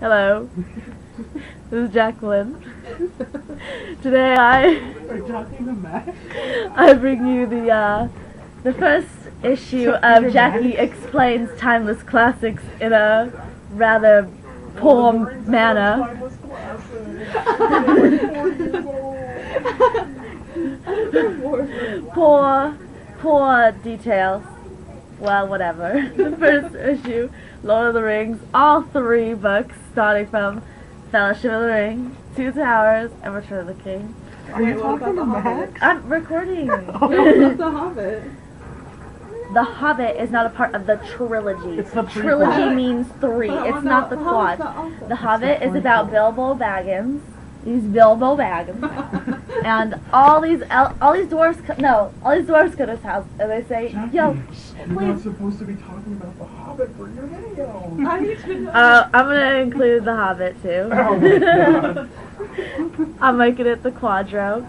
Hello. This is Jacqueline. Today I bring you the first issue of Jackie Explains Timeless Classics in a rather poor manner. Poor details. Well, whatever. The first issue, Lord of the Rings, all three books, starting from Fellowship of the Ring, Two Towers, and Return of the King. Are you talking to Max? I'm recording. What's The Hobbit? The Hobbit is not a part of the trilogy. It's the trilogy means three. It's not the quad. The Hobbit is about Bilbo Baggins. He's Bilbo Baggins. And all these dwarves go to his house and they say, Jackie, yo, you're please. not supposed to be talking about The Hobbit for your video. I'm gonna include the Hobbit too. Oh my God. I'm making it the Quadro.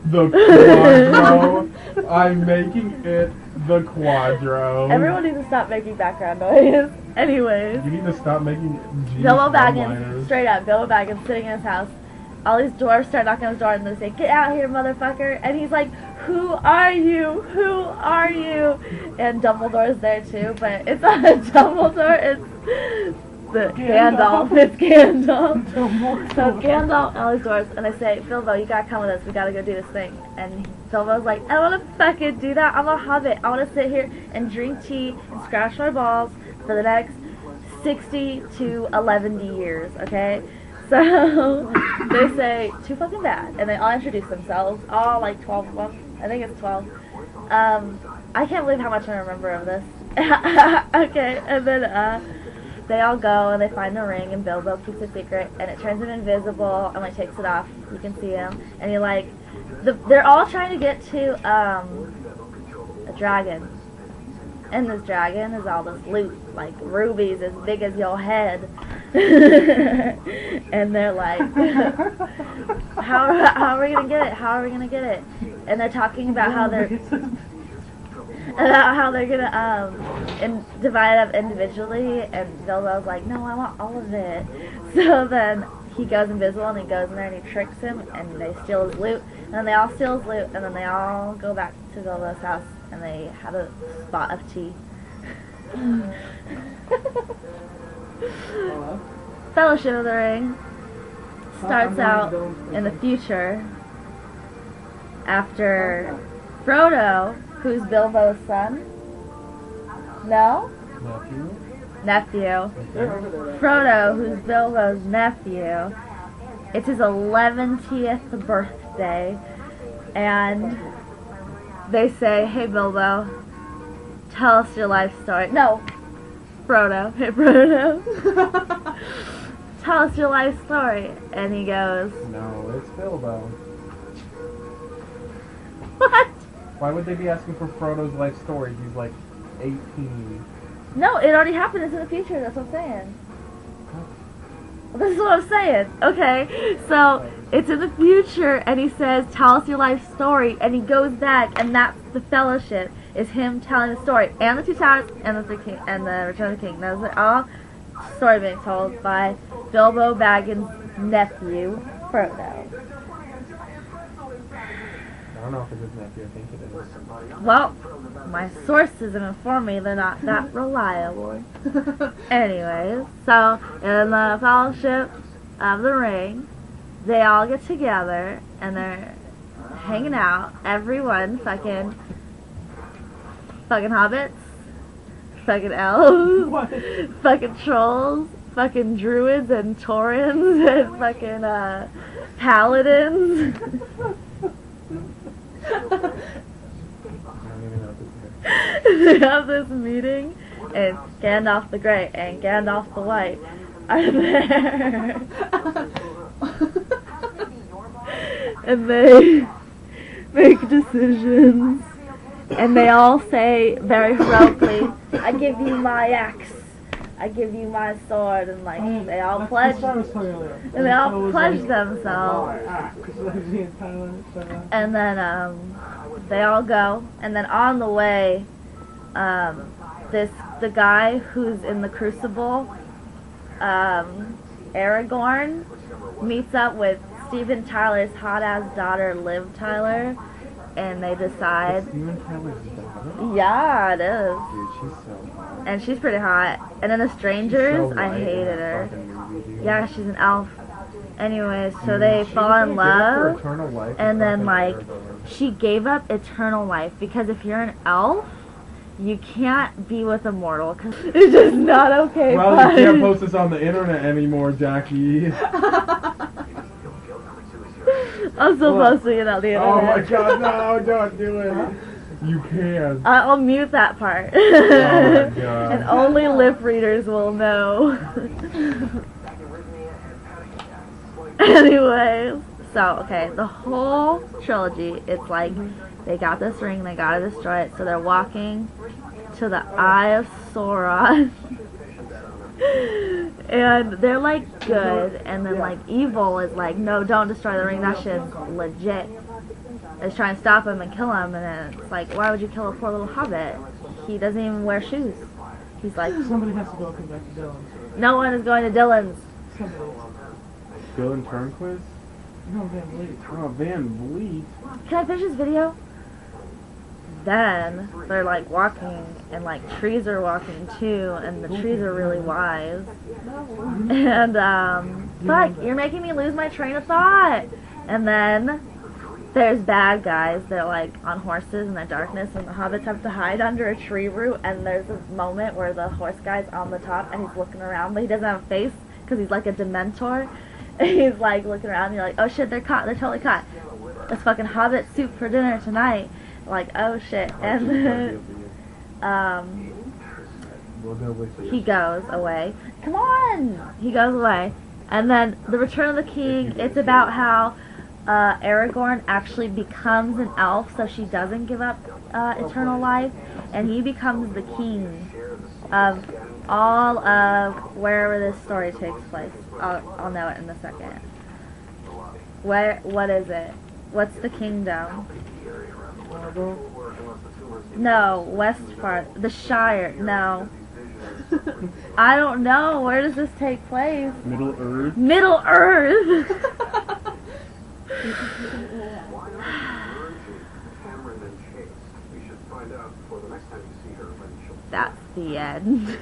The Quadro. I'm making it the Quadro. Everyone needs to stop making background noise. Anyways, You need to stop making Bilbo Baggins, one-liners. straight up, Bilbo Baggins sitting in his house. All these dwarves start knocking on his door and they say, "Get out here, motherfucker!" And he's like, "Who are you? Who are you?" And Dumbledore's there too, but it's not Dumbledore. It's the Gandalf. It's Gandalf. So Gandalf and all these dwarves, and they say, "Bilbo, you gotta come with us. We gotta go do this thing." And Bilbo's like, "I don't wanna fucking do that. I'm a hobbit. I wanna sit here and drink tea and scratch my balls for the next 60 to 11 years." Okay. So they say, "Too fucking bad," and they all introduce themselves, all like 12 of them. I think it's 12. I can't believe how much I remember of this. Okay, and then they all go and they find the ring, and Bilbo keeps a secret, and it turns him invisible, and when he takes it off, you can see him, and he like, they're all trying to get to a dragon. And this dragon is all this loot, like rubies as big as your head. And they're like, how are we gonna get it? How are we gonna get it? And they're talking about how they're gonna divide it up individually. And Bilbo's like, "No, I want all of it." So then he goes invisible and he goes in there and he tricks him and they steal his loot. And then they all steal his loot and then they all go back to Bilbo's house. And they have a spot of tea. Fellowship of the Ring starts out in the future after Frodo, who's Bilbo's son. No? Nephew. Okay. Frodo, who's Bilbo's nephew. It's his 11th birthday. And they say, "Hey Bilbo, tell us your life story." No, Frodo. Hey Frodo. Tell us your life story. And he goes, No, it's Bilbo. "What?" Why would they be asking for Frodo's life story? He's like 18. No, it already happened. It's in the future. That's what I'm saying. This is what I'm saying. Okay, so it's in the future, and he says, "Tell us your life story," and he goes back, and that's the Fellowship. Is him telling the story, and the Two Towers, and the King, and the Return of the King. Those are all story being told by Bilbo Baggins' nephew, Frodo. I don't know if it's his nephew. I think it is. Well, my sources have informed me they're not that reliable. Anyways, so in the Fellowship of the Ring, they all get together and they're hanging out. Everyone fucking hobbits, fucking elves, fucking trolls, fucking druids and taurens and fucking paladins. They have this meeting, and Gandalf the Grey and Gandalf the White are there. And they make decisions, and they all say very heroically, "I give you my axe, I give you my sword," and like they all pledge, themselves. And then they all go, and then on the way, the guy who's in the Crucible Aragorn meets up with Steven Tyler's hot-ass daughter, Liv Tyler, and they decide... Steven Tyler's daughter? Yeah, it is. Dude, she's so hot. And she's pretty hot. And then The Strangers, So I white in hated that her. fucking movie, dude. Yeah, she's an elf. Anyways, so Dude, they she fall was in gonna give up her love, eternal life and then fucking like Aragorn. she gave up eternal life because if you're an elf, you can't be with a mortal because it's just not okay. Well, but you can't post this on the internet anymore, Jackie. I'm still posting it on the internet. Oh my god, no, don't do it. You can. I'll mute that part. Oh my god. And only lip readers will know. Anyways, so okay, the whole trilogy, it's like they got this ring, they gotta destroy it, so they're walking to the Eye of Sauron. And they're like good, and then like evil is like, no, don't destroy the ring, that shit's legit. It's trying to stop him and kill him, and then it's like, why would you kill a poor little hobbit? He doesn't even wear shoes. He's like, Somebody has to go come back to Dylan's. no one is going to Dylan's. Somebody. Dylan Turnquist? No, Van Vliet. Oh, Van Vliet. Can I finish this video? Then they're like walking, and like trees are walking too, and the trees are really wise. And fuck, you're making me lose my train of thought. And then there's bad guys. They're like on horses in the darkness, and the hobbits have to hide under a tree root. And there's a moment where the horse guy's on the top, and he's looking around, but he doesn't have a face because he's like a Dementor. And he's like looking around, and you're like, oh shit, they're caught. They're totally caught. It's fucking hobbit soup for dinner tonight. Like, oh shit. And then he goes away. Come on! He goes away. And then The Return of the King, it's about how Aragorn actually becomes an elf, so she doesn't give up eternal life, and he becomes the king of all of wherever this story takes place. I'll know it in a second. What is it? What's the kingdom? No, west part. The Shire. No. I don't know. Where does this take place? Middle Earth? Middle Earth! That's the end.